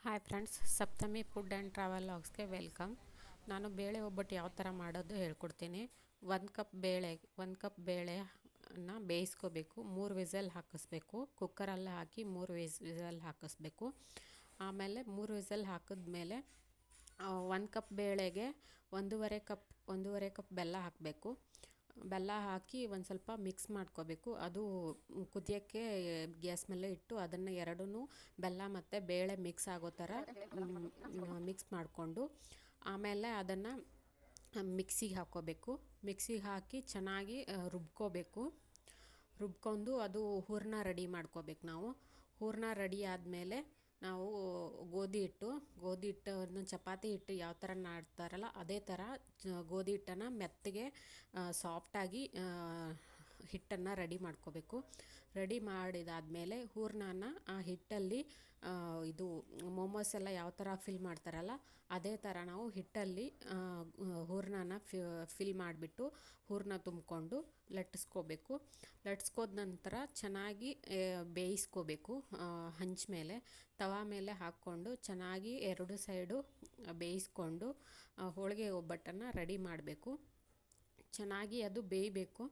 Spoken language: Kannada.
Hi friends, Saptami food and travel ಲಾಗ್ಸ್ಗೆ ವೆಲ್ಕಮ್. ನಾನು ಬೇಳೆ ಒಬ್ಬಟ್ಟು ಯಾವ ಥರ ಮಾಡೋದು ಹೇಳ್ಕೊಡ್ತೀನಿ. ಒಂದು ಕಪ್ ಬೇಳೆನ ಬೇಯಿಸ್ಕೋಬೇಕು. 3 ವಿಸಲ್ ಹಾಕಿಸ್ಬೇಕು. ಕುಕ್ಕರಲ್ಲಿ ಹಾಕಿ 3 ವಿಸಲ್ ಹಾಕಿಸ್ಬೇಕು. ಆಮೇಲೆ 3 ವಿಸಲ್ ಹಾಕಿದ್ಮೇಲೆ 1 ಕಪ್ ಬೇಳೆಗೆ ಒಂದೂವರೆ ಕಪ್ ಬೆಲ್ಲ ಹಾಕಬೇಕು. ಬೆಲ್ಲ ಹಾಕಿ ಒಂದು ಸ್ವಲ್ಪ ಮಿಕ್ಸ್ ಮಾಡ್ಕೋಬೇಕು. ಅದು ಕುದಿಯೋಕ್ಕೆ ಗ್ಯಾಸ್ ಮೇಲೆ ಇಟ್ಟು ಅದನ್ನು ಎರಡೂ ಬೆಲ್ಲ ಮತ್ತು ಬೇಳೆ ಮಿಕ್ಸ್ ಆಗೋ ಥರ ಮಿಕ್ಸ್ ಮಾಡಿಕೊಂಡು ಆಮೇಲೆ ಅದನ್ನು ಮಿಕ್ಸಿಗೆ ಹಾಕ್ಕೋಬೇಕು. ಮಿಕ್ಸಿಗೆ ಹಾಕಿ ಚೆನ್ನಾಗಿ ರುಬ್ಕೊಂಡು ಅದು ಹೂರಣ ರೆಡಿ ಮಾಡ್ಕೋಬೇಕು. ಹೂರಣ ರೆಡಿ ಆದಮೇಲೆ ನಾವು ಗೋಧಿ ಹಿಟ್ಟನ್ನು ಚಪಾತಿ ಹಿಟ್ಟು ಯಾವ ಥರ ನಾಡ್ತಾರಲ್ಲ ಅದೇ ಥರ ಗೋಧಿ ಹಿಟ್ಟನ್ನು ಮೆತ್ತಗೆ ಸಾಫ್ಟಾಗಿ ಹಿಟ್ಟನ್ನು ರೆಡಿ ಮಾಡ್ಕೋಬೇಕು. ರೆಡಿ ಮಾಡಿದಾದಮೇಲೆ ಹೂರಣನ ಆ ಹಿಟ್ಟಲ್ಲಿ ಇದು ಮೋಮೋಸ್ ಎಲ್ಲ ಯಾವ ಥರ ಫಿಲ್ ಮಾಡ್ತಾರಲ್ಲ ಅದೇ ಥರ ನಾವು ಹಿಟ್ಟಲ್ಲಿ ಹೂರಣನ ಫಿಲ್ ಮಾಡಿಬಿಟ್ಟು ಹೂರಣ ತುಂಬಿಕೊಂಡು ಲಟ್ಸ್ಕೋದ ನಂತರ ಚೆನ್ನಾಗಿ ಬೇಯಿಸ್ಕೋಬೇಕು. ಹಂಚ ಮೇಲೆ ತವಾ ಮೇಲೆ ಹಾಕ್ಕೊಂಡು ಚೆನ್ನಾಗಿ 2 ಸೈಡು ಬೇಯಿಸ್ಕೊಂಡು ಹೋಳಿಗೆ ಒಬ್ಬಟ್ಟನ್ನು ರೆಡಿ ಮಾಡಬೇಕು. ಚೆನ್ನಾಗಿ ಅದು ಬೇಯಬೇಕು.